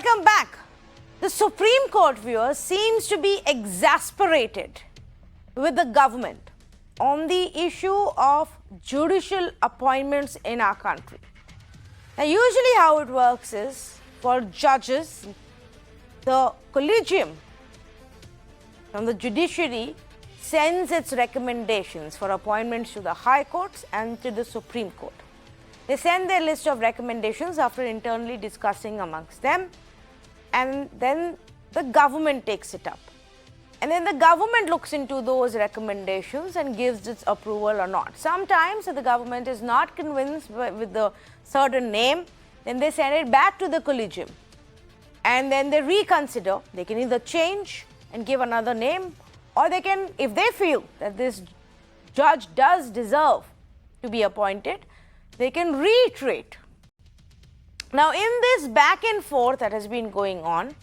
Welcome back. The Supreme Court, viewers, seems to be exasperated with the government on the issue of judicial appointments in our country. Now, usually how it works is, for judges, the collegium from the judiciary sends its recommendations for appointments to the High Courts and to the Supreme Court. They send their list of recommendations after internally discussing amongst them, and then the government takes it up. And then the government looks into those recommendations and gives its approval or not. Sometimes if the government is not convinced with the certain name, then they send it back to the collegium. And then they reconsider. They can either change and give another name, or they can, if they feel that this judge does deserve to be appointed, they can reiterate. Now, in this back and forth that has been going on,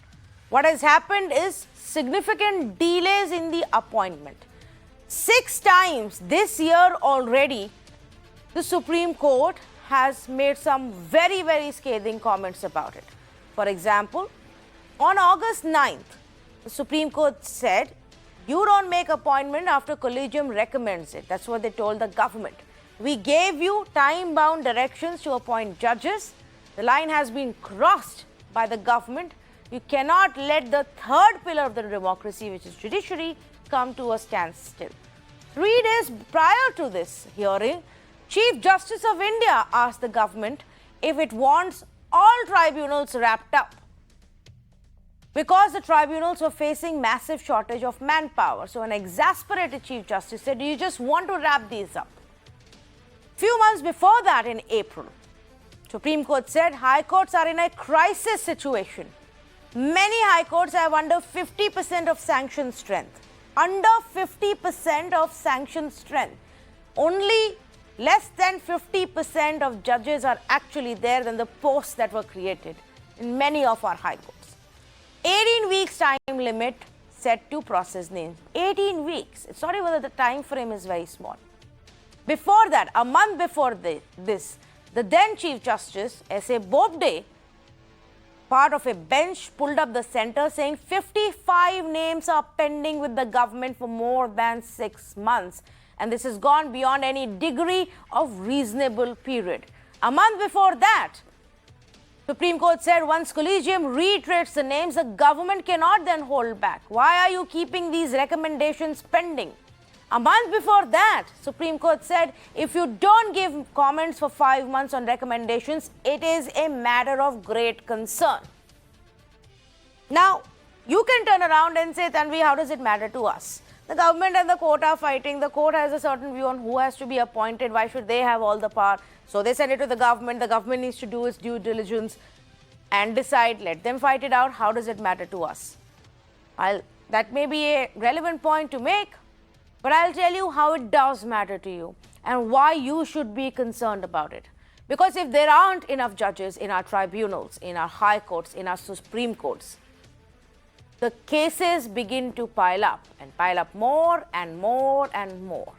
what has happened is significant delays in the appointment. 6 times this year already, the Supreme Court has made some very, very scathing comments about it. For example, on August 9th, the Supreme Court said, you don't make appointment after collegium recommends it. That's what they told the government. We gave you time-bound directions to appoint judges. The line has been crossed by the government. You cannot let the third pillar of the democracy, which is judiciary, come to a standstill. 3 days prior to this hearing, Chief Justice of India asked the government if it wants all tribunals wrapped up, because the tribunals were facing massive shortage of manpower. So an exasperated Chief Justice said, do you just want to wrap these up? Few months before that, in April, Supreme Court said High Courts are in a crisis situation. Many High Courts have under 50% of sanction strength. Under 50% of sanction strength. Only less than 50% of judges are actually there than the posts that were created in many of our High Courts. 18 weeks time limit set to process names. 18 weeks. It's not even that the time frame is very small. Before that, a month before this, the then Chief Justice, S.A. Bobde, part of a bench, pulled up the center saying 55 names are pending with the government for more than 6 months. And this has gone beyond any degree of reasonable period. A month before that, Supreme Court said once collegium reiterates the names, the government cannot then hold back. Why are you keeping these recommendations pending? A month before that, Supreme Court said, if you don't give comments for 5 months on recommendations, it is a matter of great concern. Now, you can turn around and say, Tanvi, how does it matter to us? The government and the court are fighting. The court has a certain view on who has to be appointed. Why should they have all the power? So they send it to the government. The government needs to do its due diligence and decide. Let them fight it out. How does it matter to us? That may be a relevant point to make. But I'll tell you how it does matter to you and why you should be concerned about it. Because if there aren't enough judges in our tribunals, in our High Courts, in our Supreme Courts, the cases begin to pile up more and more and more.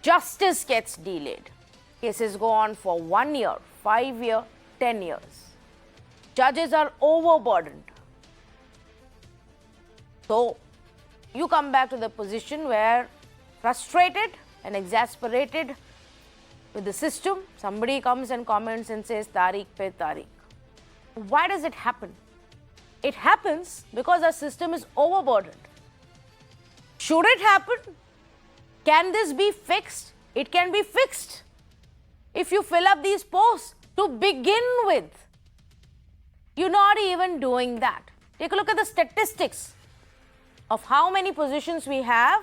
Justice gets delayed. Cases go on for 1 year, 5 years, 10 years. Judges are overburdened. So, you come back to the position where, frustrated and exasperated with the system, somebody comes and comments and says, Tariq pe Tariq. Why does it happen? It happens because our system is overburdened. Should it happen? Can this be fixed? It can be fixed if you fill up these posts to begin with. You're not even doing that. Take a look at the statistics of how many positions we have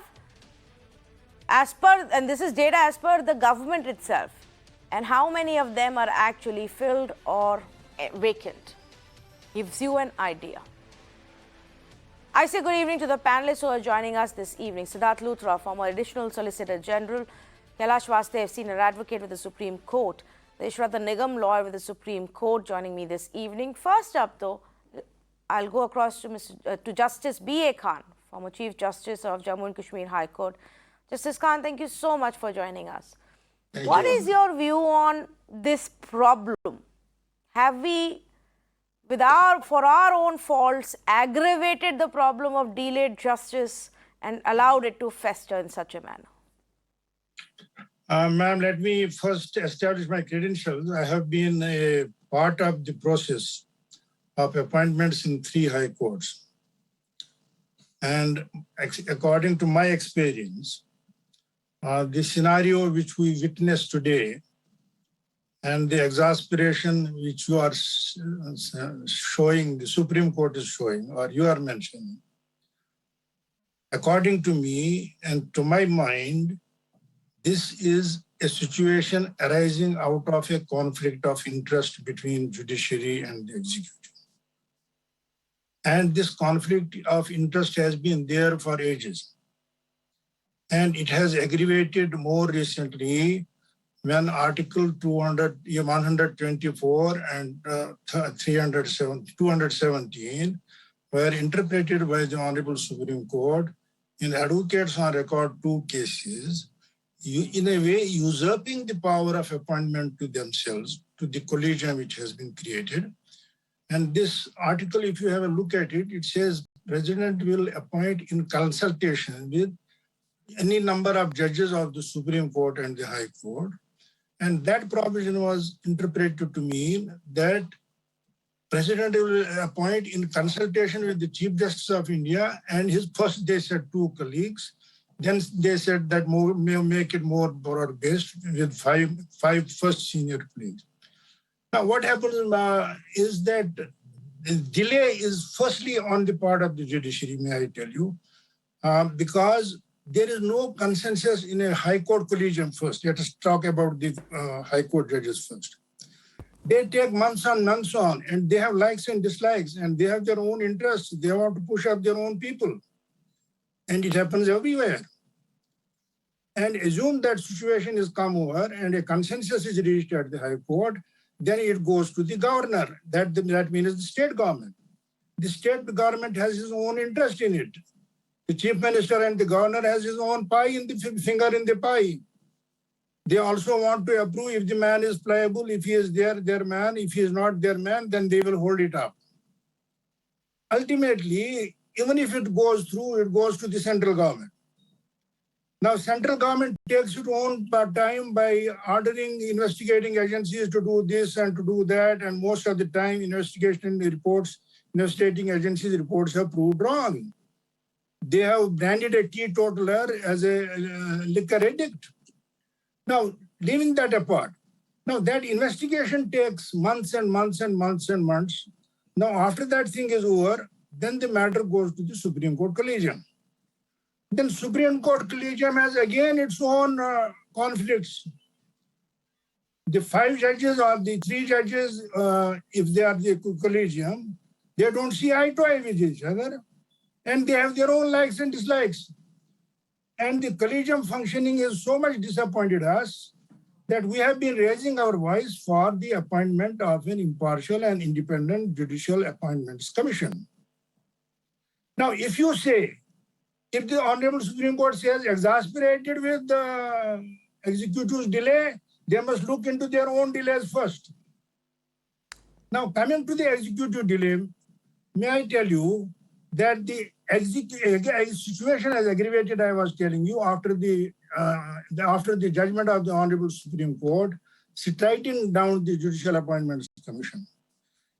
as per, and this is data as per the government itself, and how many of them are actually filled or vacant. Gives you an idea. I say good evening to the panelists who are joining us this evening. Siddharth Luthra, former Additional Solicitor General, Kailash Vastev, Senior Advocate with the Supreme Court, Ishratha Nigam, lawyer with the Supreme Court, joining me this evening. First up, though, I'll go across to Justice B.A. Khan, former Chief Justice of Jammu and Kashmir High Court. Justice Khan, thank you so much for joining us. What is your view on this problem? Have we for our own faults, aggravated the problem of delayed justice and allowed it to fester in such a manner? Ma'am, let me first establish my credentials. I have been a part of the process of appointments in 3 high courts. And according to my experience, the scenario which we witness today and the exasperation which you are showing, the Supreme Court is showing, or you are mentioning, according to me and to my mind, this is a situation arising out of a conflict of interest between judiciary and the executive. And this conflict of interest has been there for ages. And it has aggravated more recently when Article 124 and 217 were interpreted by the Honorable Supreme Court in Advocates on Record 2 cases, in a way usurping the power of appointment to themselves, to the collegium which has been created. And this article, if you have a look at it, it says President will appoint in consultation with any number of judges of the Supreme Court and the High Court. And that provision was interpreted to mean that President will appoint in consultation with the Chief Justice of India and his first, they said, 2 colleagues. Then they said that may make it more broad-based with five first senior colleagues. Now, what happens is that the delay is firstly on the part of the judiciary, may I tell you, because there is no consensus in a high court collegium first. Let us talk about the high court judges first. They take months on, and they have likes and dislikes, and they have their own interests. They want to push up their own people. And it happens everywhere. And assume that situation is come over and a consensus is reached at the High Court, then it goes to the governor. That means the state government. The state government has his own interest in it. The chief minister and the governor has his own pie in the finger in the pie. They also want to approve if the man is pliable, if he is their man. If he is not their man, then they will hold it up. Ultimately, even if it goes through, it goes to the central government. Now, central government takes its own time by ordering investigating agencies to do this and to do that. And most of the time, investigating agencies reports have proved wrong. They have branded a teetotaler as a liquor addict. Now, leaving that apart, now that investigation takes months and months and months and months. Now, after that thing is over, then the matter goes to the Supreme Court collegium. Then Supreme Court collegium has again its own conflicts. The 5 judges or the 3 judges, if they are the collegium, they don't see eye to eye with each other. And they have their own likes and dislikes. And the collegium functioning has so much disappointed us that we have been raising our voice for the appointment of an impartial and independent judicial appointments commission. Now, if you say, if the Honorable Supreme Court says exasperated with the executive's delay, they must look into their own delays first. Now, coming to the executive delay, may I tell you that the situation has aggravated, I was telling you, after the judgment of the Honorable Supreme Court, striking down the Judicial Appointments Commission.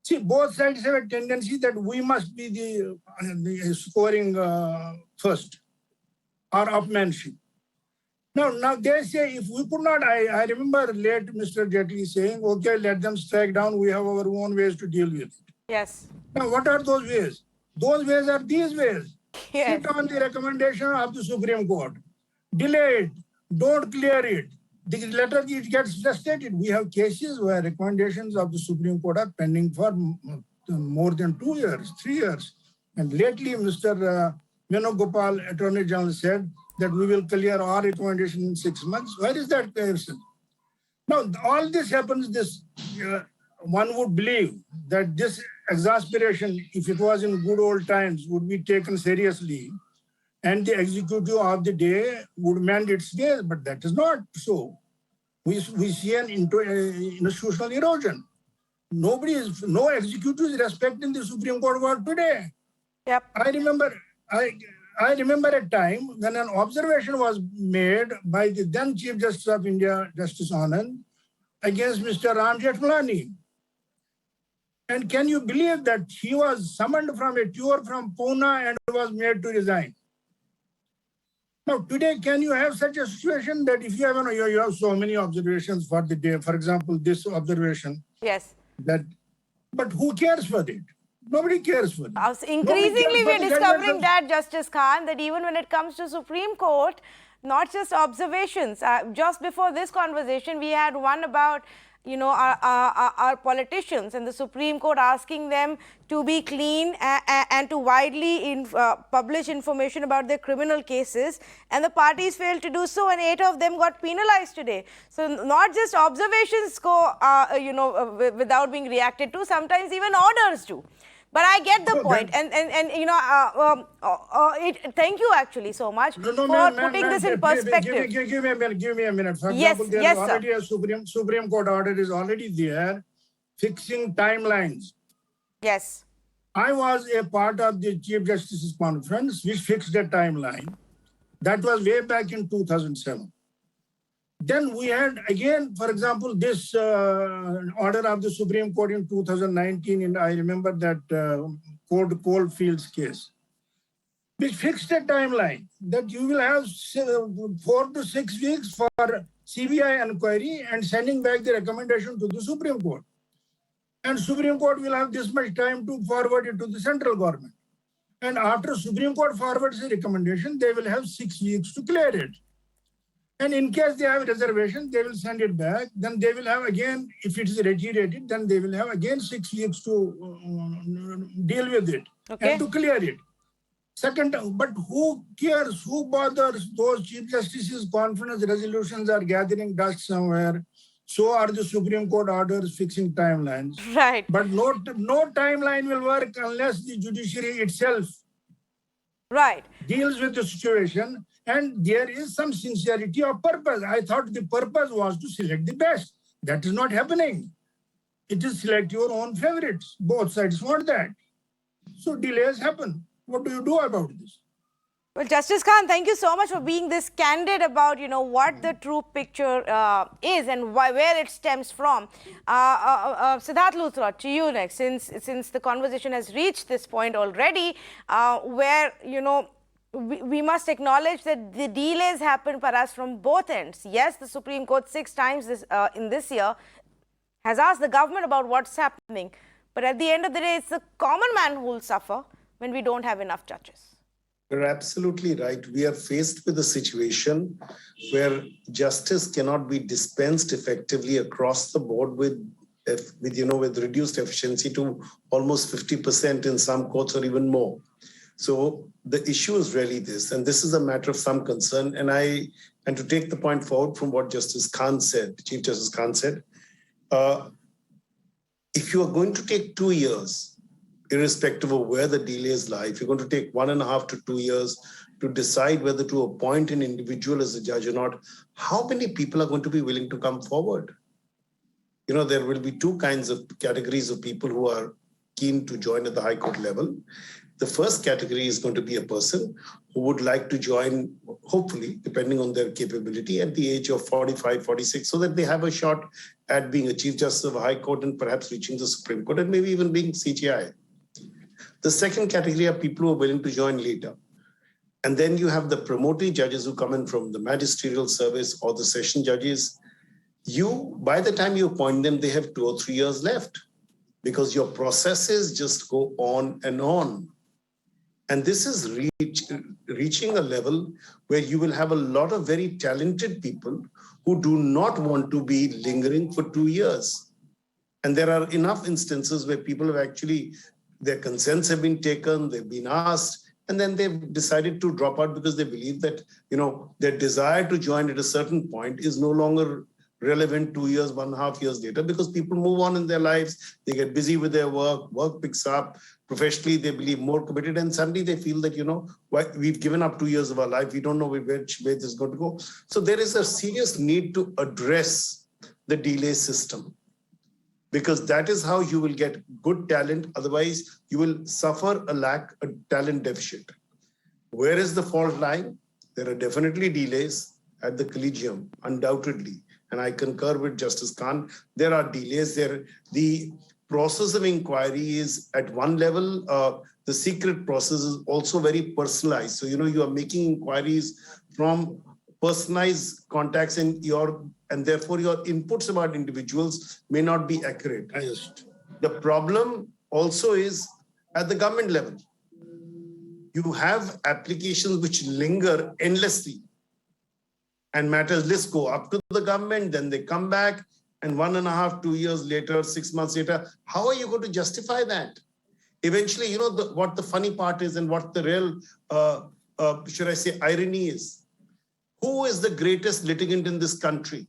See, both sides have a tendency that we must be the scoring first, or upmanship. Now they say if we could not, I remember late Mr. Jaitley saying, okay, let them strike down, we have our own ways to deal with it. Yes. Now, what are those ways? Those ways are these ways. Yes. Sit on the recommendation of the Supreme Court. Delay it. Don't clear it. The letter it gets frustrated. We have cases where recommendations of the Supreme Court are pending for more than 2 years, 3 years. And lately, Mr. Venugopal, Attorney General, said that we will clear our recommendation in 6 months. Where is that person? Now, all this happens, one would believe that this exasperation, if it was in good old times, would be taken seriously, and the executive of the day would mend its ways, but that is not so. We see an institutional erosion. no executive is respecting the Supreme Court work today. Yep. I remember a time when an observation was made by the then Chief Justice of India, Justice Anand, against Mr. Ram Jethmalani. And can you believe that he was summoned from a tour from Pune and was made to resign? Now, today, can you have such a situation that if you have so many observations for the day, for example, this observation, Yes. But who cares for it? Nobody cares for it. Increasingly, we're discovering that, Justice Khan, that even when it comes to Supreme Court, not just observations. Just before this conversation, we had one about, our politicians and the Supreme Court asking them to be clean and to widely publish information about their criminal cases, and the parties failed to do so, and 8 of them got penalized today. So not just observations go, without being reacted to, sometimes even orders do. But I get the point, thank you actually so much for putting this in perspective. Give me a minute. For Yes, example, there is already a Supreme Court order is already there, fixing timelines. Yes. I was a part of the Chief Justice's conference, which fixed a timeline. That was way back in 2007. Then we had, again, for example, this order of the Supreme Court in 2019, and I remember that Coldfields case, which fixed a timeline that you will have 4 to 6 weeks for CBI inquiry and sending back the recommendation to the Supreme Court. And Supreme Court will have this much time to forward it to the central government. And after Supreme Court forwards a recommendation, they will have 6 weeks to clear it. And in case they have a reservation, they will send it back. Then they will have again, if it is reiterated, then they will have again 6 weeks to deal with it and to clear it. Second, but who cares? Who bothers? Those Chief Justices' conference resolutions are gathering dust somewhere. So are the Supreme Court orders fixing timelines. Right. But no timeline will work unless the judiciary itself deals with the situation. And there is some sincerity of purpose. I thought the purpose was to select the best. That is not happening. It is select your own favorites. Both sides want that. So delays happen. What do you do about this? Well, Justice Khan, thank you so much for being this candid about, what the true picture is and where it stems from. Siddharth Luthra, to you next, since the conversation has reached this point already, where, we must acknowledge that the delays happen perhaps from both ends. Yes, the Supreme Court 6 times in this year has asked the government about what's happening. But at the end of the day, it's the common man who will suffer when we don't have enough judges. You're absolutely right. We are faced with a situation where justice cannot be dispensed effectively across the board with reduced efficiency to almost 50% in some courts or even more. So the issue is really this, and this is a matter of some concern. And to take the point forward from what Justice Khan said, Chief Justice Khan said, if you are going to take 2 years, irrespective of where the delays lie, if you're going to take 1.5 to 2 years to decide whether to appoint an individual as a judge or not, how many people are going to be willing to come forward? There will be 2 kinds of categories of people who are keen to join at the High Court level. The first category is going to be a person who would like to join, hopefully, depending on their capability, at the age of 45, 46, so that they have a shot at being a Chief Justice of a High Court and perhaps reaching the Supreme Court and maybe even being CJI. The second category are people who are willing to join later. And then you have the promoting judges who come in from the magisterial service or the session judges. By the time you appoint them, they have 2 or 3 years left because your processes just go on and on. And this is reaching a level where you will have a lot of very talented people who do not want to be lingering for 2 years. And there are enough instances where people have actually, their consents have been taken, they've been asked, and then they've decided to drop out because they believe that, their desire to join at a certain point is no longer relevant 2 years, 1.5 years later, because people move on in their lives, they get busy with their work picks up, professionally they believe more committed, and suddenly they feel that, we've given up 2 years of our life, we don't know which way this is going to go. So there is a serious need to address the delay system. because that is how you will get good talent. Otherwise, you will suffer a talent deficit. Where is the fault lying? There are definitely delays at the collegium, undoubtedly. And I concur with Justice Khan. There are delays there. The process of inquiry is at one level. The secret process is also very personalized. So, you are making inquiries from personalized contacts and therefore your inputs about individuals may not be accurate. The problem also is at the government level. You have applications which linger endlessly and matters lists go up to the government, then they come back, and 1.5, 2 years later, 6 months later, how are you going to justify that? Eventually, what the funny part is and what the real, should I say, irony is. Who is the greatest litigant in this country?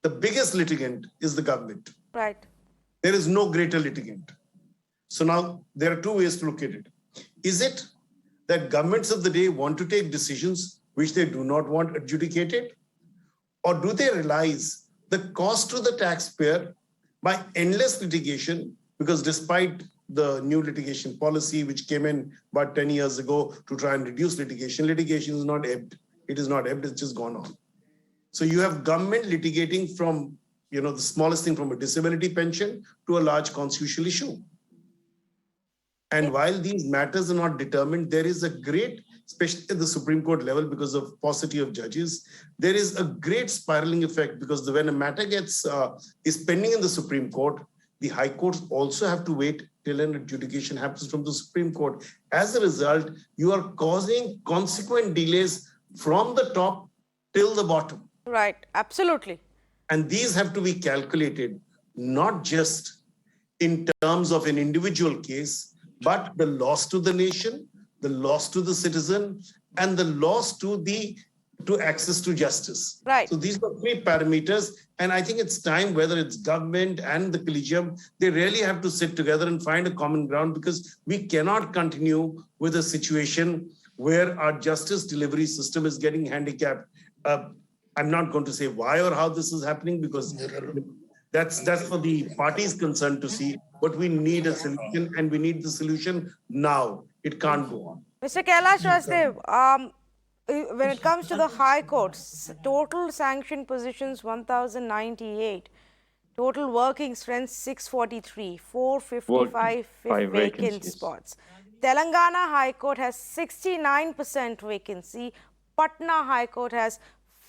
The biggest litigant is the government. Right. There is no greater litigant. So now there are two ways to look at it. Is it that governments of the day want to take decisions which they do not want adjudicated? Or do they realize the cost to the taxpayer by endless litigation? Because despite the new litigation policy, which came in about 10 years ago to try and reduce litigation is not ebbed. It is not ebbed, it's just gone on. So you have government litigating from, the smallest thing, from a disability pension to a large constitutional issue. And while these matters are not determined, there is a great, especially at the Supreme Court level, because of paucity of judges, there is a great spiraling effect, because when a matter is pending in the Supreme Court, the high courts also have to wait till an adjudication happens from the Supreme Court. As a result, you are causing consequent delays from the top till the bottom. Right, absolutely. And these have to be calculated, not just in terms of an individual case, but the loss to the nation, the loss to the citizen, and the loss to access to justice. Right. So these are three parameters. And I think it's time, whether it's government and the collegium, they really have to sit together and find a common ground, because we cannot continue with a situation where our justice delivery system is getting handicapped. I'm not going to say why or how this is happening, because that's for the parties concerned to see. But we need a solution, and we need the solution now. It can't go on. Mr. Kailash Rasdev, when it comes to the high courts, total sanctioned positions 1,098, total working strength 643, 455 vacant spots. Telangana High Court has 69% vacancy. Patna High Court has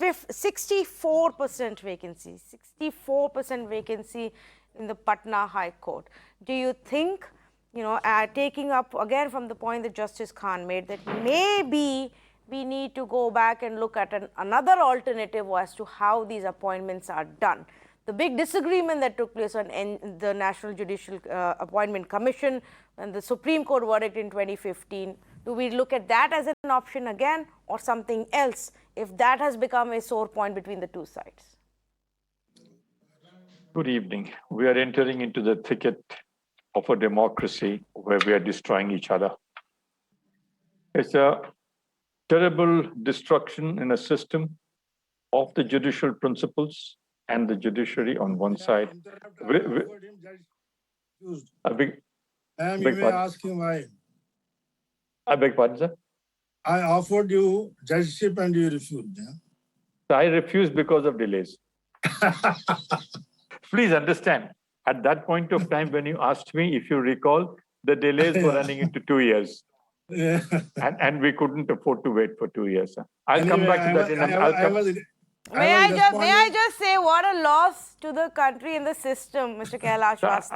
64% vacancy. 64% vacancy in the Patna High Court. Do you think, taking up again from the point that Justice Khan made, that maybe we need to go back and look at another alternative as to how these appointments are done? The big disagreement that took place on the National Judicial Appointment Commission and the Supreme Court verdict in 2015, do we look at that as an option again, or something else, if that has become a sore point between the two sides? Good evening. We are entering into the thicket of a democracy where we are destroying each other. It's a terrible destruction in a system of the judicial principles and the judiciary on one side. I beg ask him why. I beg pardon, sir? I offered you judgeship and you refused. Yeah? I refused because of delays. Please understand, at that point of time when you asked me, if you recall, the delays were running into 2 years. Yeah. And we couldn't afford to wait for 2 years. Sir. I'll come back to that in a minute. May I just say what a loss to the country and the system, Mr. Kailash Rasdev,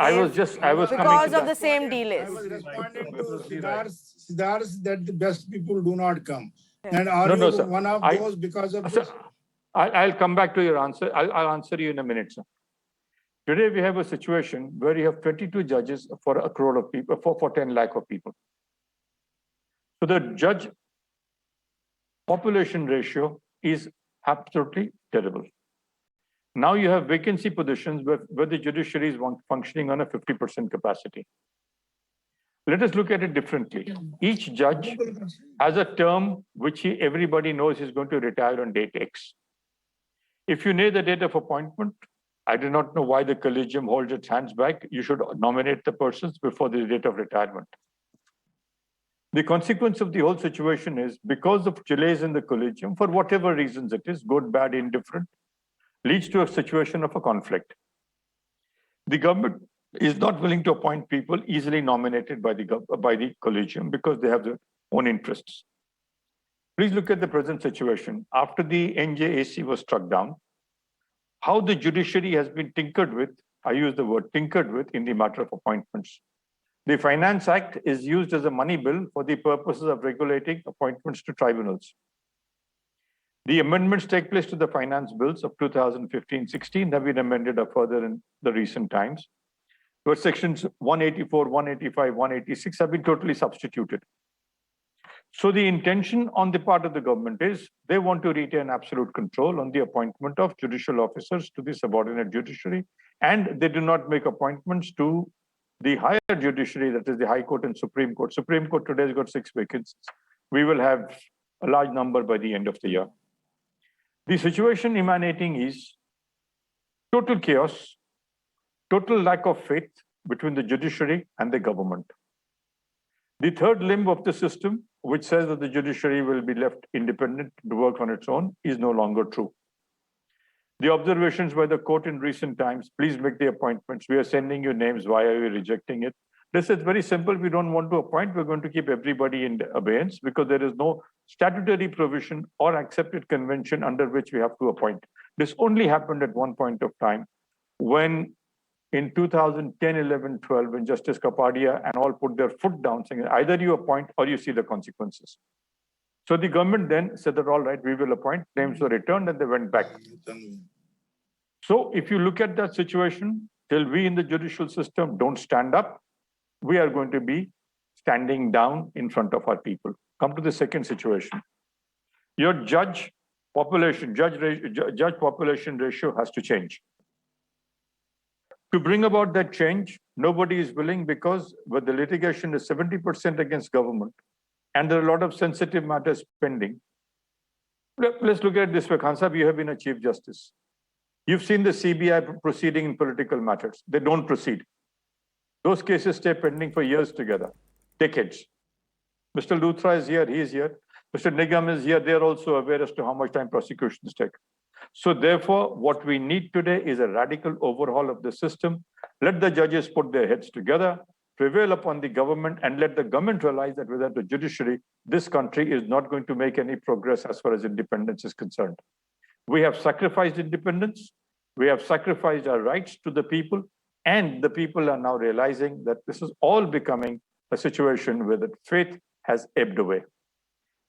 I was because of the same delays. I was responding to Siddharth that the best people do not come. And No, sir. one of those because of Sir, this? I'll come back to your answer. I'll answer you in a minute, sir. Today we have a situation where you have 22 judges for a crore of people, for 10 lakh of people. So the judge population ratio is absolutely terrible. Now you have vacancy positions where the judiciary is functioning on a 50% capacity. Let us look at it differently. Each judge has a term which everybody knows is going to retire on date X. If you know the date of appointment, I do not know why the collegium holds its hands back. You should nominate the persons before the date of retirement. The consequence of the whole situation is because of delays in the collegium, for whatever reasons it is, good, bad, indifferent, leads to a situation of a conflict. The government is not willing to appoint people easily nominated by the collegium because they have their own interests. Please look at the present situation. After the NJAC was struck down, how the judiciary has been tinkered with, I use the word tinkered with in the matter of appointments. The Finance Act is used as a money bill for the purposes of regulating appointments to tribunals. The amendments take place to the finance bills of 2015-16 have been amended further in the recent times, where sections 184, 185, 186 have been totally substituted. So the intention on the part of the government is they want to retain absolute control on the appointment of judicial officers to the subordinate judiciary, and they do not make appointments to the higher judiciary, that is the High Court and Supreme Court. Supreme Court today has got 6 vacancies. We will have a large number by the end of the year. The situation emanating is total chaos, total lack of faith between the judiciary and the government. The third limb of the system, which says that the judiciary will be left independent to work on its own, is no longer true. The observations by the court in recent times, please make the appointments. We are sending you names. Why are we rejecting it? This is very simple. We don't want to appoint. We're going to keep everybody in abeyance because there is no statutory provision or accepted convention under which we have to appoint. This only happened at one point of time when in 2010, 11, 12, when Justice Kapadia and all put their foot down saying either you appoint or you see the consequences. So the government then said that, all right, we will appoint. Names were returned and they went back. So if you look at that situation, till we in the judicial system don't stand up, we are going to be standing down in front of our people. Come to the second situation. Your judge population ratio has to change. To bring about that change, nobody is willing because the litigation is 70% against government and there are a lot of sensitive matters pending. Let's look at it this way. Khan Sahib, you have been a Chief Justice. You've seen the CBI proceeding in political matters. They don't proceed. Those cases stay pending for years together, decades. Mr. Luthra is here, he is here. Mr. Nigam is here. They're also aware as to how much time prosecutions take. So therefore, what we need today is a radical overhaul of the system. Let the judges put their heads together, prevail upon the government, and let the government realize that without the judiciary, this country is not going to make any progress as far as independence is concerned. We have sacrificed independence. We have sacrificed our rights to the people. And the people are now realizing that this is all becoming a situation where the faith has ebbed away.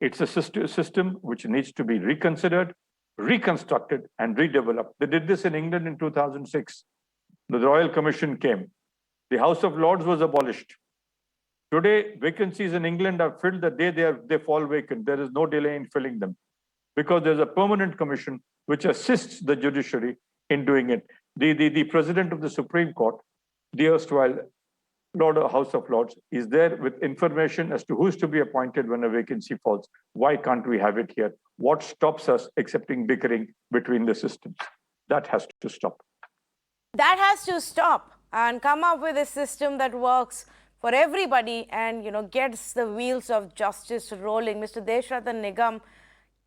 It's a system which needs to be reconsidered, reconstructed, and redeveloped. They did this in England in 2006. The Royal Commission came. The House of Lords was abolished. Today, vacancies in England are filled the day they fall vacant. There is no delay in filling them because there's a permanent commission which assists the judiciary in doing it. The president of the Supreme Court, the erstwhile Lord of House of Lords, is there with information as to who's to be appointed when a vacancy falls. Why can't we have it here? What stops us accepting bickering between the systems? That has to stop. That has to stop and come up with a system that works for everybody and, gets the wheels of justice rolling. Mr. Deshratan Nigam,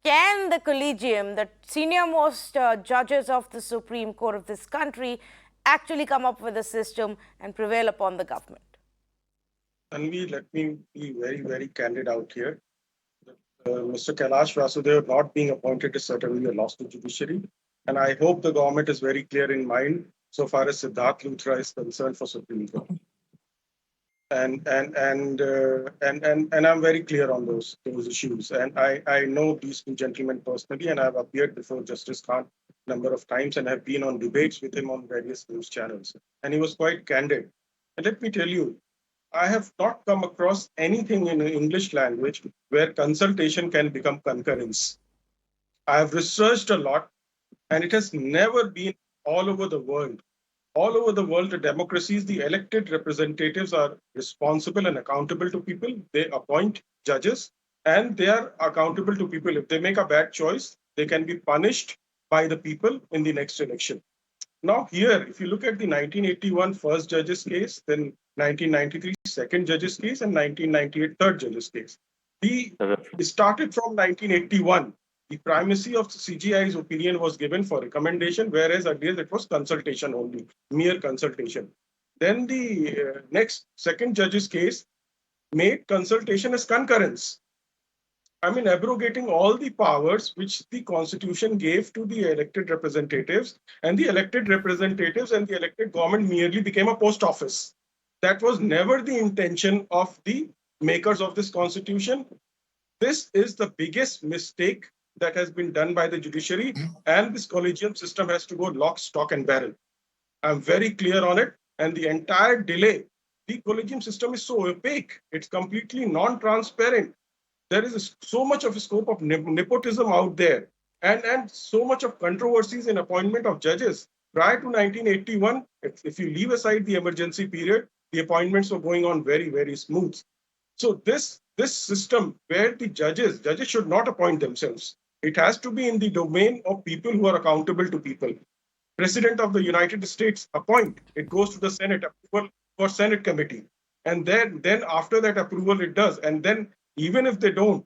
can the collegium, the senior-most judges of the Supreme Court of this country, actually come up with a system and prevail upon the government? Tanvi, let me be very, very candid out here. Mr. Kailash Vasudev not being appointed is certainly a loss to judiciary. And I hope the government is very clear in mind so far as Siddharth Luthra is concerned for Supreme Court. And I'm very clear on those issues. And I know these two gentlemen personally, and I've appeared before Justice Khan a number of times and have been on debates with him on various news channels. And he was quite candid. And let me tell you, I have not come across anything in the English language where consultation can become concurrence. I have researched a lot, and it has never been all over the world. All over the world, the democracies, the elected representatives are responsible and accountable to people. They appoint judges and they are accountable to people. If they make a bad choice, they can be punished by the people in the next election. Now here, if you look at the 1981 first judge's case, then 1993 second judge's case, and 1998 third judge's case, it started from 1981. The primacy of CGI's opinion was given for recommendation, whereas earlier it was consultation only, mere consultation. Then the next second judge's case made consultation as concurrence. I mean, abrogating all the powers which the Constitution gave to the elected representatives, and the elected representatives and the elected government merely became a post office. That was never the intention of the makers of this Constitution. This is the biggest mistake that has been done by the judiciary, and this collegium system has to go lock, stock, and barrel. I'm very clear on it. And the entire delay, the collegium system is so opaque, it's completely non-transparent. There is so much of a scope of nepotism out there, and so much of controversies in appointment of judges. Prior to 1981, if you leave aside the emergency period, the appointments were going on very, very smooth. So this system where the judges should not appoint themselves. It has to be in the domain of people who are accountable to people. President of the United States appoint, it goes to the Senate approval for Senate committee. And then after that approval, it does. And then even if they don't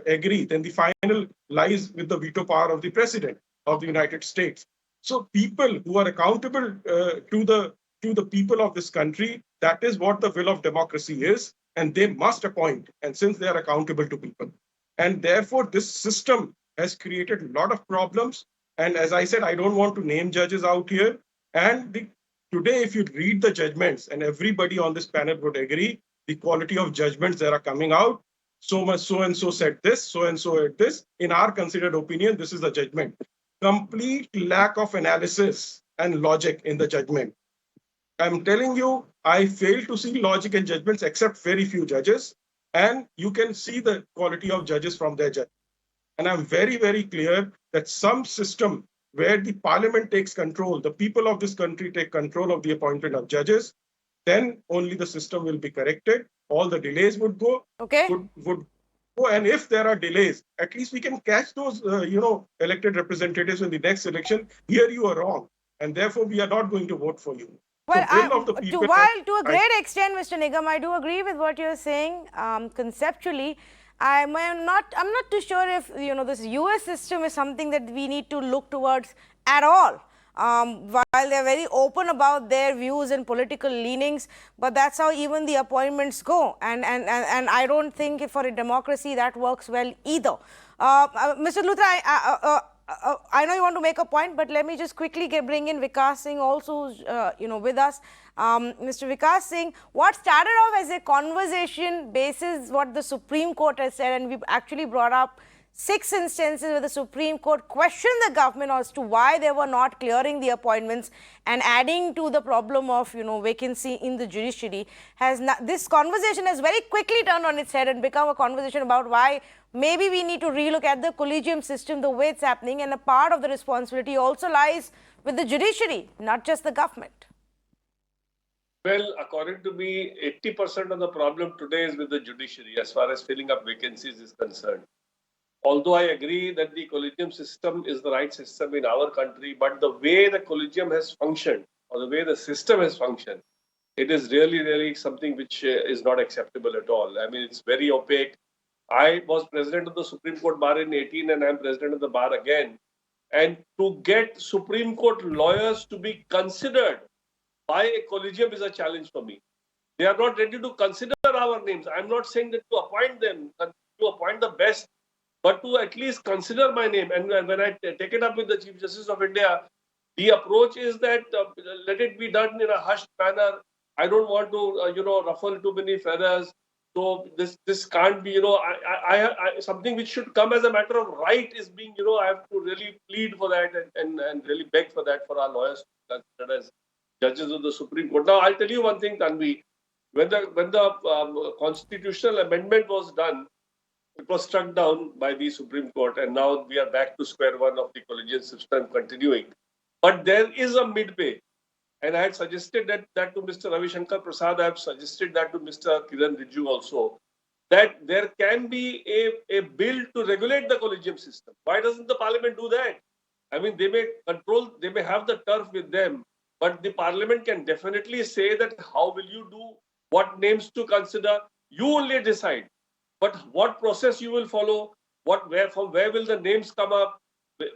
agree, then the final lies with the veto power of the president of the United States. So people who are accountable to the people of this country, that is what the will of democracy is, and they must appoint. And since they are accountable to people, and therefore this system has created a lot of problems. And as I said, I don't want to name judges out here. And today, if you read the judgments, and everybody on this panel would agree, the quality of judgments that are coming out, so much so and so said this, so and so said this. In our considered opinion, this is the judgment. Complete lack of analysis and logic in the judgment. I'm telling you, I fail to see logic in judgments except very few judges. And you can see the quality of judges from their judgment. And I'm very, very clear that some system where the parliament takes control, the people of this country take control of the appointment of judges, then only the system will be corrected. All the delays would go. Okay. Would go. And if there are delays, at least we can catch those, elected representatives in the next election. Here you are wrong. And therefore, we are not going to vote for you. Well, of the people to a great extent, Mr. Nigam, I do agree with what you're saying. Conceptually, I'm not too sure if this US system is something that we need to look towards at all. While they're very open about their views and political leanings, but that's how even the appointments go. And I don't think for a democracy that works well either. Mr. Luthra, I know you want to make a point, but let me just quickly bring in Vikas Singh also, with us. Mr. Vikas Singh, what started off as a conversation basis what the Supreme Court has said, and we've actually brought up 6 instances where the Supreme Court questioned the government as to why they were not clearing the appointments and adding to the problem of, vacancy in the judiciary. This conversation has very quickly turned on its head and become a conversation about why maybe we need to relook at the collegium system, the way it's happening, and a part of the responsibility also lies with the judiciary, not just the government. Well, according to me, 80% of the problem today is with the judiciary as far as filling up vacancies is concerned. Although I agree that the collegium system is the right system in our country, but the way the collegium has functioned or the way the system has functioned, it is really, really something which is not acceptable at all. I mean, it's very opaque. I was president of the Supreme Court bar in 18 and I'm president of the bar again. And to get Supreme Court lawyers to be considered by a collegium is a challenge for me. They are not ready to consider our names. I'm not saying that to appoint them, to appoint the best, but to at least consider my name. And when I take it up with the Chief Justice of India, the approach is that let it be done in a hushed manner. I don't want to, ruffle too many feathers. So this can't be, something which should come as a matter of right is being, I have to really plead for that and really beg for that for our lawyers to consider as judges of the Supreme Court. Now, I'll tell you one thing, Tanvi. When the constitutional amendment was done, it was struck down by the Supreme Court, and now we are back to square one of the collegium system continuing. But there is a midway, and I had suggested that to Mr. Ravi Shankar Prasad. I have suggested that to Mr. Kiran Rijiju also, that there can be a bill to regulate the collegium system. Why doesn't the Parliament do that? I mean, they may control, they may have the turf with them, but the parliament can definitely say that how will you do, what names to consider, you only decide. But what process you will follow, from where will the names come up,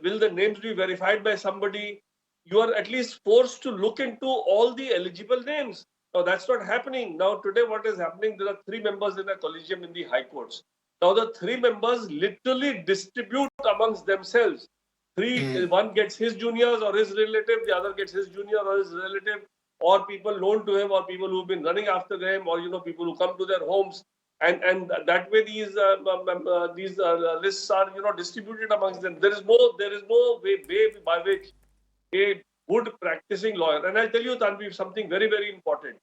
will the names be verified by somebody? You are at least forced to look into all the eligible names. Now that's not happening. Now today what is happening, there are 3 members in a collegium in the high courts. Now the 3 members literally distribute amongst themselves. One gets his juniors or his relative, the other gets his junior or his relative, or people known to him, or people who've been running after them, or people who come to their homes, and that way these lists are distributed amongst them. There is no way by which a good practicing lawyer, and I'll tell you, Tanvi, something very, very important.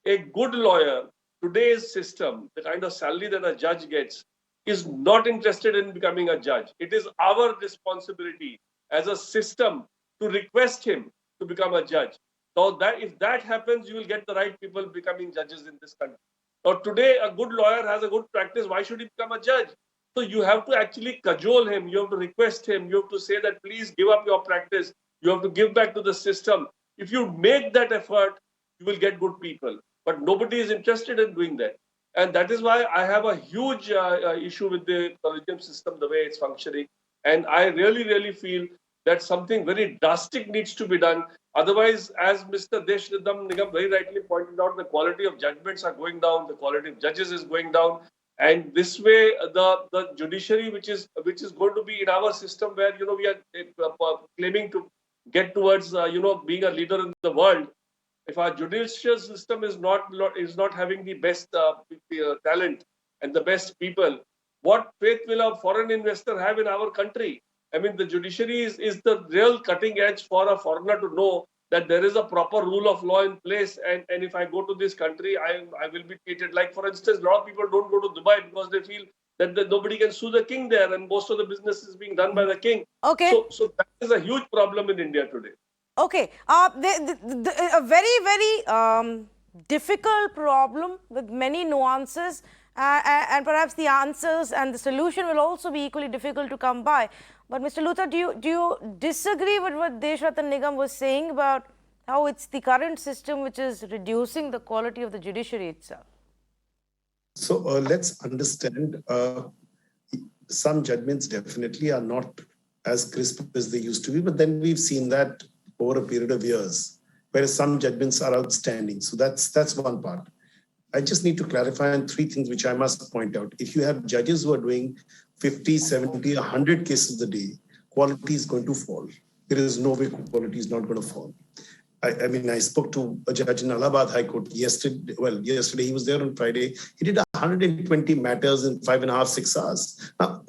A good lawyer, today's system, the kind of salary that a judge gets, is not interested in becoming a judge. It is our responsibility as a system to request him to become a judge. So that if that happens, you will get the right people becoming judges in this country. Now today, a good lawyer has a good practice. Why should he become a judge? So you have to actually cajole him. You have to request him. You have to say that, please give up your practice. You have to give back to the system. If you make that effort, you will get good people. But nobody is interested in doing that. And that is why I have a huge issue with the collegium system, the way it's functioning. And I really, really feel that something very drastic needs to be done. Otherwise, as Mr. Deshritham Nigam very rightly pointed out, the quality of judgments are going down, the quality of judges is going down. And this way, the judiciary, which is going to be in our system, where we are claiming to get towards being a leader in the world. If our judicial system is not having the best talent and the best people, what faith will a foreign investor have in our country? I mean, the judiciary is the real cutting edge for a foreigner to know that there is a proper rule of law in place. And if I go to this country, I will be treated like, for instance, a lot of people don't go to Dubai because they feel that nobody can sue the king there, and most of the business is being done by the king. Okay. So that is a huge problem in India today. Okay, a very, very difficult problem with many nuances, and perhaps the answers and the solution will also be equally difficult to come by. But Mr. Luther, do you disagree with what Deshritham Nigam was saying about how it's the current system which is reducing the quality of the judiciary itself? So let's understand, some judgments definitely are not as crisp as they used to be, but then we've seen that over a period of years, whereas some judgments are outstanding. So that's one part. I just need to clarify on 3 things which I must point out. If you have judges who are doing 50, 70, 100 cases a day, quality is going to fall. There is no way quality is not going to fall. I mean, I spoke to a judge in Allahabad High Court yesterday. Well, yesterday he was there on Friday. He did 120 matters in 5.5, 6 hours. Now,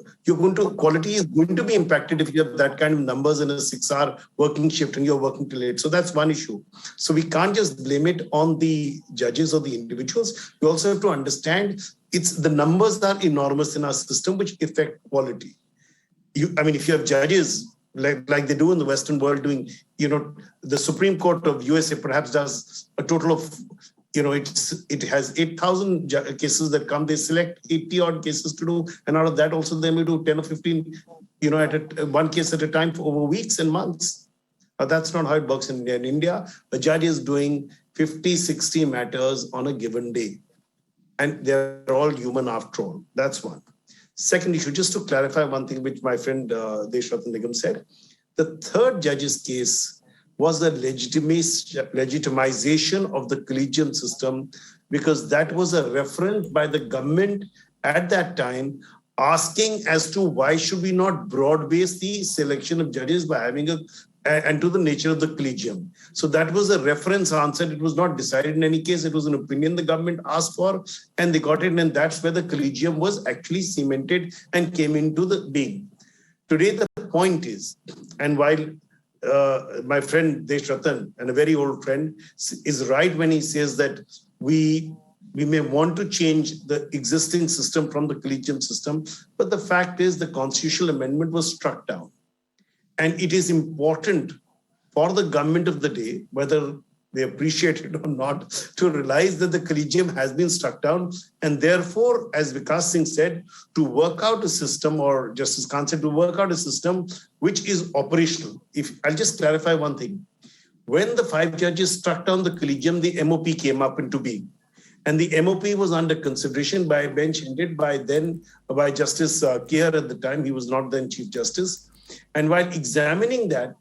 quality is going to be impacted if you have that kind of numbers in a 6-hour working shift and you're working till late. So that's one issue. So we can't just blame it on the judges or the individuals. We also have to understand the numbers are enormous in our system, which affect quality. If you have judges like they do in the Western world, doing, the Supreme Court of USA perhaps does a total of, it has 8,000 cases that come. They select 80 odd cases to do, and out of that also they may do 10 or 15, one case at a time for over weeks and months. That's not how it works in India. In India, a judge is doing 50, 60 matters on a given day, and they're all human after all. That's one. Second issue, just to clarify one thing which my friend Deshritham Nigam said, the third judge's case was the legitimization of the collegium system, because that was a reference by the government at that time asking as to why should we not broad base the selection of judges by having and to the nature of the collegium. So that was a reference answer. It was not decided in any case. It was an opinion the government asked for, and they got it. And that's where the collegium was actually cemented and came into the being. Today, the point is, and while my friend Deshritham, and a very old friend, is right when he says that we may want to change the existing system from the collegium system, but the fact is the constitutional amendment was struck down. And it is important for the government of the day, whether they appreciate it or not, to realize that the collegium has been struck down. And therefore, as Vikas Singh said, to work out a system, or Justice Khan said, to work out a system which is operational. I'll just clarify one thing. When the 5 judges struck down the collegium, the MOP came up into being. And the MOP was under consideration by a bench headed by Justice Keir at the time. He was not then Chief Justice. And while examining that,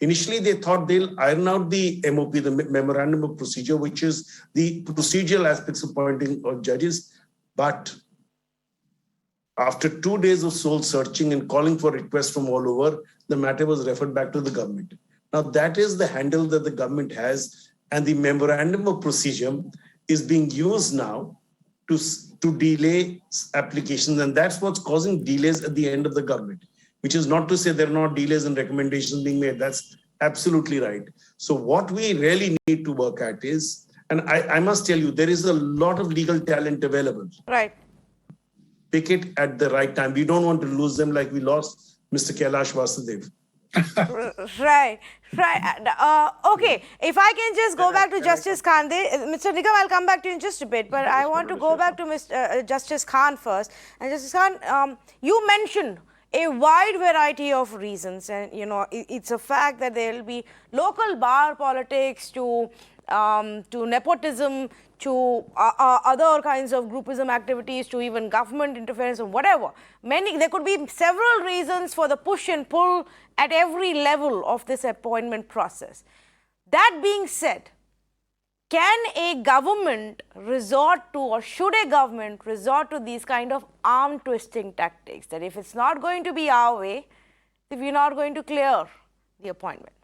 initially they thought they'll iron out the MOP, the Memorandum of Procedure, which is the procedural aspects of appointing of judges. But after 2 days of soul searching and calling for requests from all over, the matter was referred back to the government. Now that is the handle that the government has, and the Memorandum of Procedure is being used now to delay applications. And that's what's causing delays at the end of the government, which is not to say there are not delays and recommendations being made. That's absolutely right. So what we really need to work at is, and I must tell you, there is a lot of legal talent available. Right. Pick it at the right time. We don't want to lose them like we lost Mr. Kailash Vasudev. Right. Okay, if I can just go back to Justice Khan, Mr. Nigam, I'll come back to you in just a bit, but I want to go back to Justice Khan first. And Justice Khan, you mentioned a wide variety of reasons, and it's a fact that there will be local bar politics to nepotism, to other kinds of groupism activities, to even government interference or whatever. There could be several reasons for the push and pull at every level of this appointment process. That being said, can a government resort to, or should a government resort to these kind of arm twisting tactics, that if it's not going to be our way, if we're not going to clear the appointments?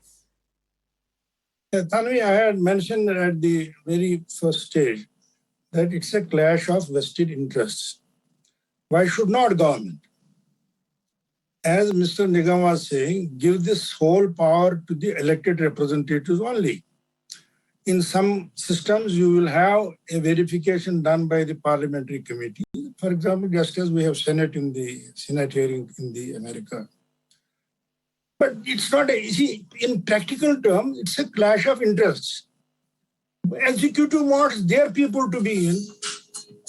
Tanvi, I had mentioned at the very first stage that it's a clash of vested interests. Why should not government, as Mr. Nigam was saying, give this whole power to the elected representatives only? In some systems, you will have a verification done by the parliamentary committee. For example, just as we have Senate hearing in the America. But it's not in practical terms, it's a clash of interests. Executive wants their people to be in,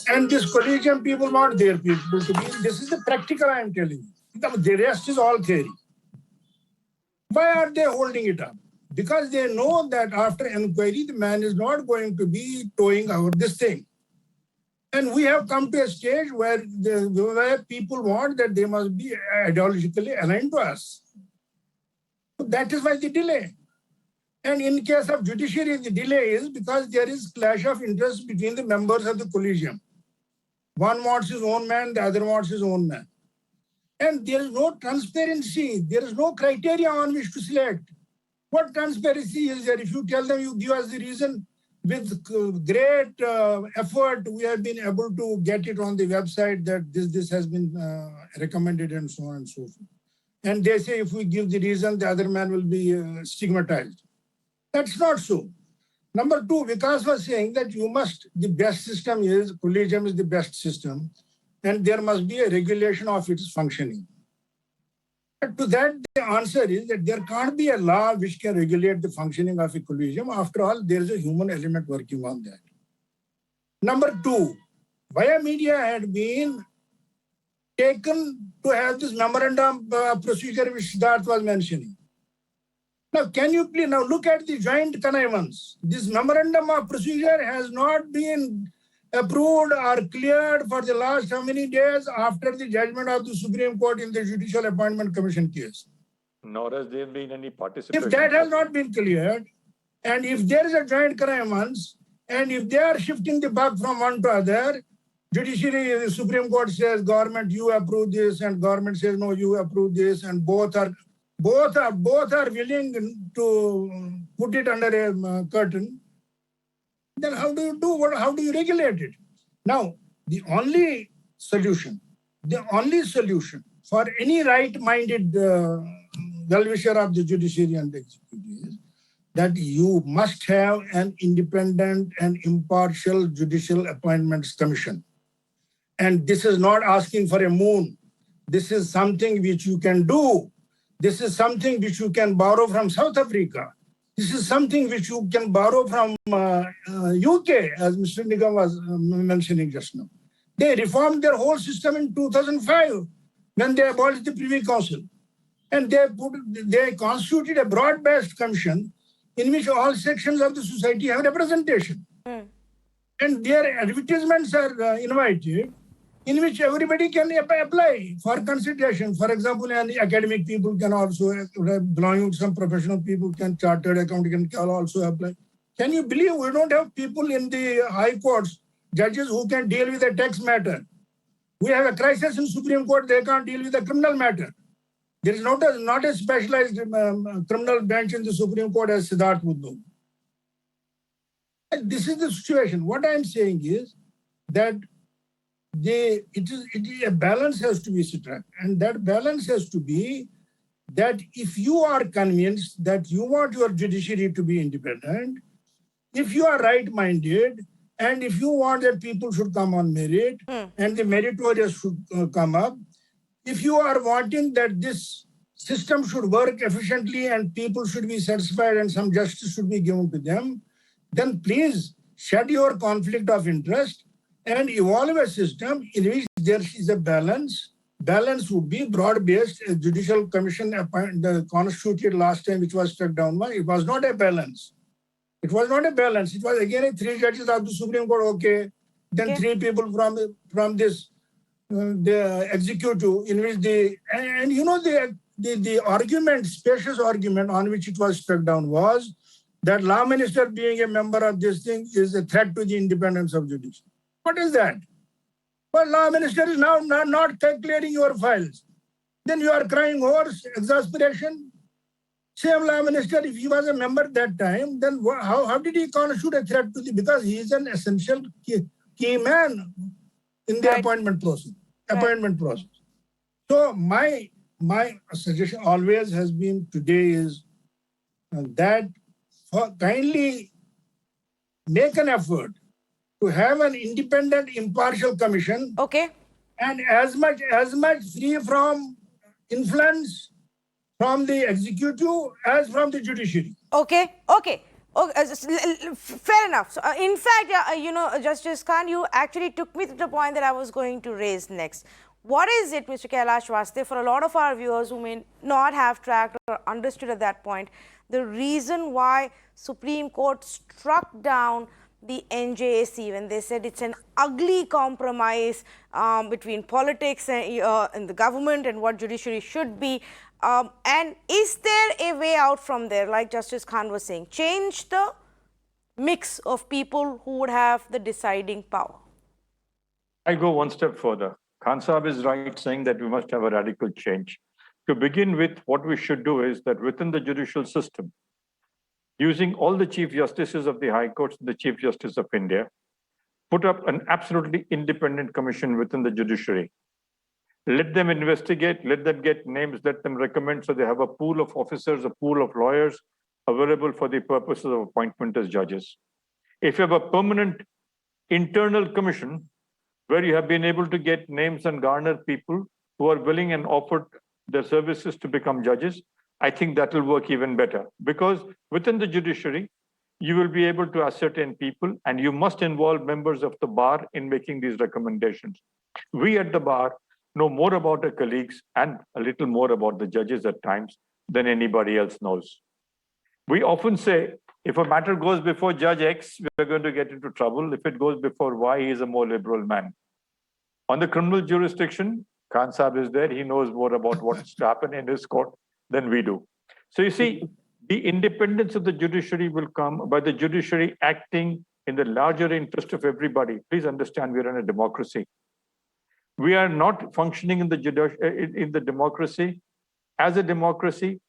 and this collegium people want their people to be in. This is the practical I am telling you. The rest is all theory. Why are they holding it up? Because they know that after inquiry, the man is not going to be towing out this thing. And we have come to a stage where people want that they must be ideologically aligned to us. So that is why the delay. And in case of judiciary, the delay is because there is clash of interests between the members of the collegium. One wants his own man, the other wants his own man. And there is no transparency. There is no criteria on which to select. What transparency is there? If you tell them, you give us the reason, with great effort, we have been able to get it on the website that this has been recommended and so on and so forth. And they say if we give the reason, the other man will be stigmatized. That's not so. Number two, Vikas was saying that the best system is, collegium is the best system, and there must be a regulation of its functioning. But to that, the answer is that there can't be a law which can regulate the functioning of a collegium. After all, there is a human element working on that. Number two, via media had been taken to have this memorandum procedure which Siddharth was mentioning. Now, can you please now look at the joint connivance? This memorandum of procedure has not been approved or cleared for the last how many days after the judgment of the Supreme Court in the Judicial Appointment Commission case? Nor has there been any participation. If that has not been cleared, and if there is a joint connivance, and if they are shifting the buck from one to other, judiciary, the Supreme Court says, government, you approve this, and government says, no, you approve this, and both are willing to put it under a curtain, then how do you do? How do you regulate it? Now, the only solution for any right-minded well-wisher of the judiciary and the executive is that you must have an independent and impartial judicial appointments commission. And this is not asking for a moon. This is something which you can do. This is something which you can borrow from South Africa. This is something which you can borrow from UK, as Mr. Nigam was mentioning just now. They reformed their whole system in 2005 when they abolished the Privy Council. And they constituted a broad-based commission in which all sections of the society have representation. And their advertisements are invited, in which everybody can apply for consideration. For example, academic people can also, belonging to some professional people can, chartered accountant can also apply. Can you believe we don't have people in the high courts, judges who can deal with a tax matter? We have a crisis in Supreme Court, they can't deal with a criminal matter. There is not a specialized criminal bench in the Supreme Court as Siddharth would do. And this is the situation. What I am saying is that a balance has to be struck, and that balance has to be that if you are convinced that you want your judiciary to be independent, if you are right-minded, and if you want that people should come on merit and the meritorious should come up, if you are wanting that this system should work efficiently and people should be satisfied and some justice should be given to them, then please shed your conflict of interest and evolve a system in which there is a balance. Balance would be broad-based. A judicial commission constituted last time, which was struck down. It was not a balance. It was not a balance. It was again 3 judges of the Supreme Court. Okay, then 3 people from this the executive, in which the argument, spacious argument on which it was struck down was that law minister being a member of this thing is a threat to the independence of judiciary. What is that? Well, law minister is now not clearing your files. Then you are crying horse, exasperation. Same law minister, if he was a member that time, then how did he constitute a threat to the, because he is an essential key man in the appointment process. So my suggestion always has been today is that kindly make an effort to have an independent, impartial commission. Okay. And as much free from influence from the executive as from the judiciary. Okay. Fair enough. So, in fact, Justice Khan, you actually took me to the point that I was going to raise next. What is it, Mr. Kailash Vaste, for a lot of our viewers who may not have tracked or understood at that point, the reason why Supreme Court struck down the NJAC when they said it's an ugly compromise between politics and the government and what judiciary should be? And is there a way out from there, like Justice Khan was saying, change the mix of people who would have the deciding power? I go one step further. Khan Saab is right saying that we must have a radical change. To begin with, what we should do is that within the judicial system, using all the Chief Justices of the High Courts and the Chief Justice of India, put up an absolutely independent commission within the judiciary. Let them investigate, let them get names, let them recommend, so they have a pool of officers, a pool of lawyers available for the purposes of appointment as judges. If you have a permanent internal commission where you have been able to get names and garner people who are willing and offered their services to become judges, I think that will work even better, because within the judiciary, you will be able to ascertain people and you must involve members of the bar in making these recommendations. We at the bar know more about our colleagues and a little more about the judges at times than anybody else knows. We often say, if a matter goes before Judge X, we're going to get into trouble. If it goes before Y, he is a more liberal man. On the criminal jurisdiction, Khan Saab is there. He knows more about what's to happen in his court than we do. So you see, the independence of the judiciary will come by the judiciary acting in the larger interest of everybody. Please understand, we are in a democracy. We are not functioning in the democracy as a democracy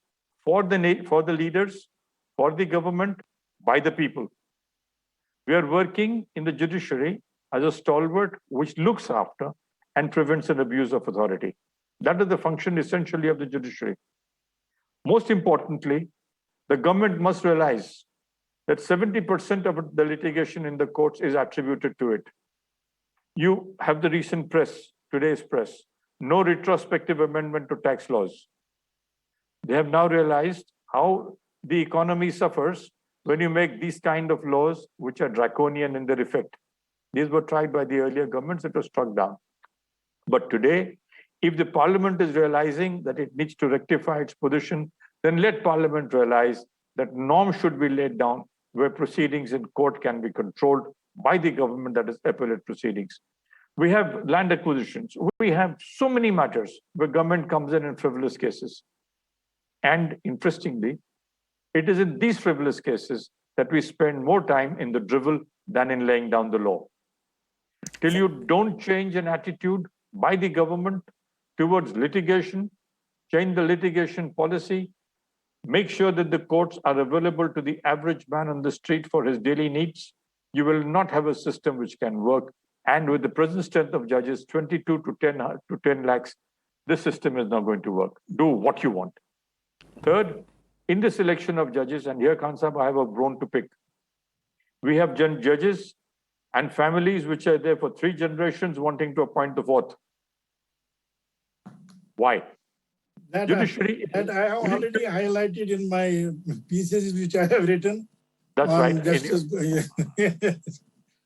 for the leaders, for the government, by the people. We are working in the judiciary as a stalwart which looks after and prevents an abuse of authority. That is the function essentially of the judiciary. Most importantly, the government must realize that 70% of the litigation in the courts is attributed to it. You have the recent press, today's press, no retrospective amendment to tax laws. They have now realized how the economy suffers when you make these kind of laws, which are draconian in their effect. These were tried by the earlier governments, it was struck down. But today, if the parliament is realizing that it needs to rectify its position, then let parliament realize that norms should be laid down where proceedings in court can be controlled by the government, that is appellate proceedings. We have land acquisitions. We have so many matters where government comes in frivolous cases. And interestingly, it is in these frivolous cases that we spend more time in the drivel than in laying down the law. Till you don't change an attitude by the government towards litigation, change the litigation policy, make sure that the courts are available to the average man on the street for his daily needs, you will not have a system which can work. And with the present strength of judges, 22 to 10 lakhs, this system is not going to work. Do what you want. Third, in the selection of judges, and here, Khan Sahib, I have a bone to pick. We have judges and families which are there for 3 generations wanting to appoint the 4th. Why? That Judiciary. I have already highlighted in my pieces which I have written. That's right. Justice.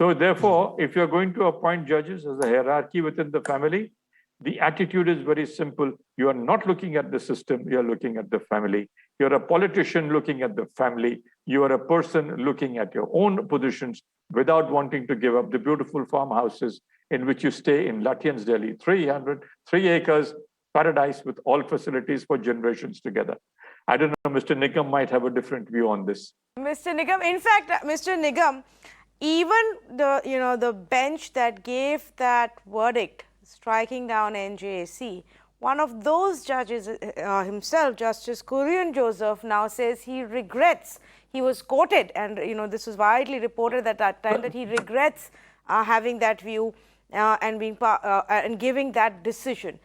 So therefore, if you're going to appoint judges as a hierarchy within the family, the attitude is very simple. You are not looking at the system, you're looking at the family. You're a politician looking at the family. You are a person looking at your own positions without wanting to give up the beautiful farmhouses in which you stay in Lutyens, Delhi. 3 acres, paradise with all facilities for generations together. I don't know, Mr. Nigam might have a different view on this. Mr. Nigam, in fact, Mr. Nigam, even the bench that gave that verdict striking down NJAC, one of those judges himself, Justice Kurian Joseph, now says he regrets. He was quoted, and this was widely reported at that time, that he regrets having that view and giving that decision.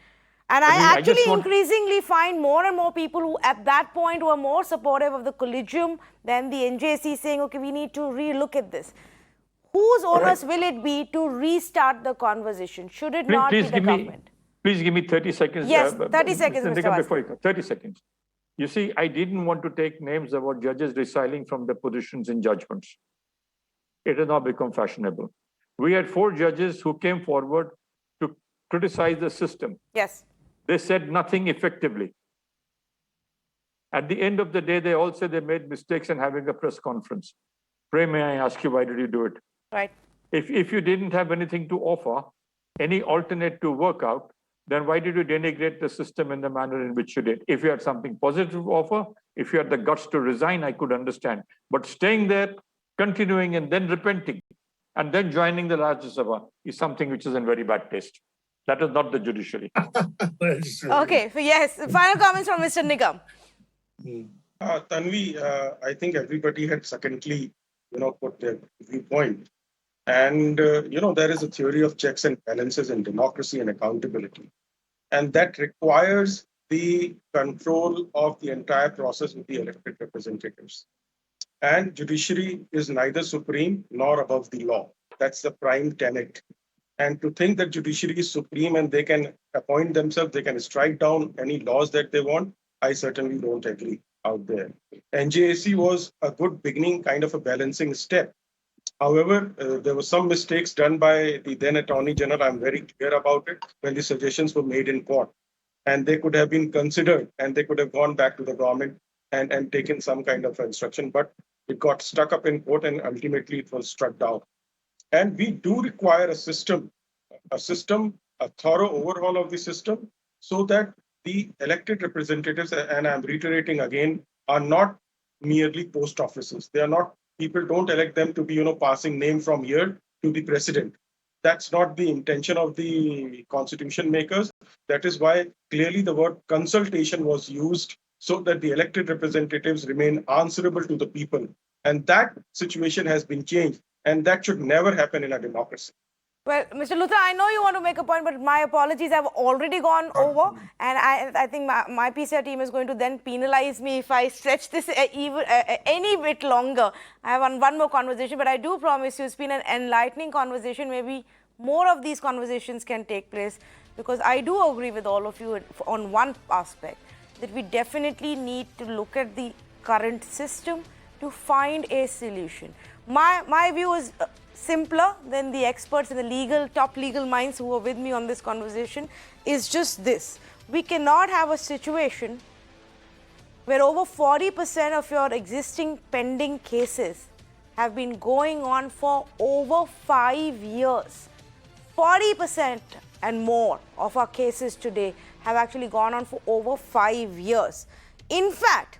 And I actually increasingly find more and more people who at that point were more supportive of the collegium than the NJAC, saying, okay, we need to relook at this. Whose onus will it be to restart the conversation? Should it not be the government? Please give me 30 seconds. Yes, 30 seconds, Mr. Nigam, before you go. 30 seconds. You see, I didn't want to take names about judges resiling from their positions in judgments. It has now become fashionable. We had 4 judges who came forward to criticize the system. Yes. They said nothing effectively. At the end of the day, they all said they made mistakes in having a press conference. Pray, may I ask you, why did you do it? Right. If you didn't have anything to offer, any alternate to work out, then why did you denigrate the system in the manner in which you did? If you had something positive to offer, if you had the guts to resign, I could understand. But staying there, continuing, and then repenting, and then joining the Rajya Sabha is something which is in very bad taste. That is not the judiciary. Okay, so yes, final comments from Mr. Nigam. Tanvi, I think everybody had secondly, put their viewpoint. And, there is a theory of checks and balances in democracy and accountability. And that requires the control of the entire process with the elected representatives. And judiciary is neither supreme nor above the law. That's the prime tenet. And to think that judiciary is supreme and they can appoint themselves, they can strike down any laws that they want, I certainly don't agree out there. NJAC was a good beginning, kind of a balancing step. However, there were some mistakes done by the then Attorney General. I'm very clear about it when the suggestions were made in court. And they could have been considered and they could have gone back to the government and taken some kind of instruction. But it got stuck up in court and ultimately it was struck down. And we do require a system, a thorough overhaul of the system so that the elected representatives, and I'm reiterating again, are not merely post offices. They are not, people don't elect them to be, passing name from here to the president. That's not the intention of the constitution makers. That is why clearly the word consultation was used so that the elected representatives remain answerable to the people. And that situation has been changed. And that should never happen in a democracy. Well, Mr. Luthra, I know you want to make a point, but my apologies have already gone over. And I think my PCR team is going to then penalize me if I stretch this any bit longer. I have one more conversation, but I do promise you it's been an enlightening conversation. Maybe more of these conversations can take place, because I do agree with all of you on one aspect, that we definitely need to look at the current system to find a solution. My view is simpler than the experts and the top legal minds who are with me on this conversation, is just this. We cannot have a situation where over 40% of your existing pending cases have been going on for over 5 years. 40% and more of our cases today have actually gone on for over 5 years. In fact,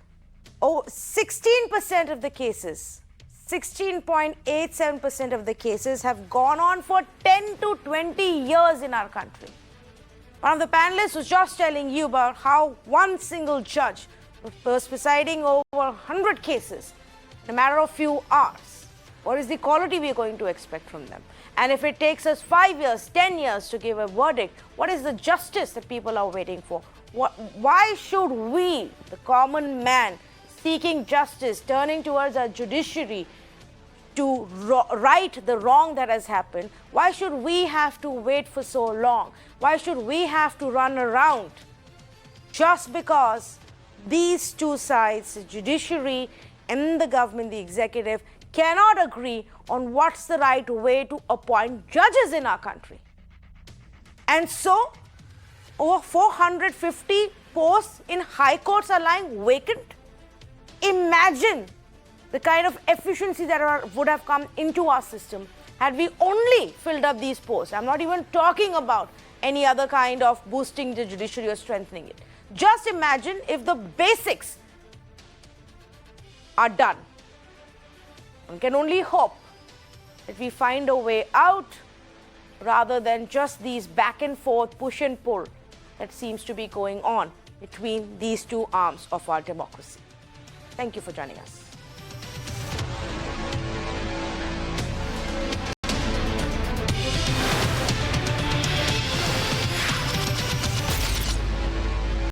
16% of the cases, 16.87% of the cases have gone on for 10 to 20 years in our country. One of the panelists was just telling you about how one single judge was presiding over 100 cases in a matter of few hours. What is the quality we are going to expect from them? And if it takes us 5 years, 10 years to give a verdict, what is the justice that people are waiting for? Why should we, the common man, seeking justice, turning towards our judiciary to right the wrong that has happened, why should we have to wait for so long? Why should we have to run around just because these two sides, the judiciary and the government, the executive, cannot agree on what's the right way to appoint judges in our country? And so, over 450 posts in high courts are lying vacant. Imagine the kind of efficiency that would have come into our system had we only filled up these posts. I'm not even talking about any other kind of boosting the judiciary or strengthening it. Just imagine if the basics are done. One can only hope that we find a way out rather than just these back and forth, push and pull that seems to be going on between these two arms of our democracy. Thank you for joining us.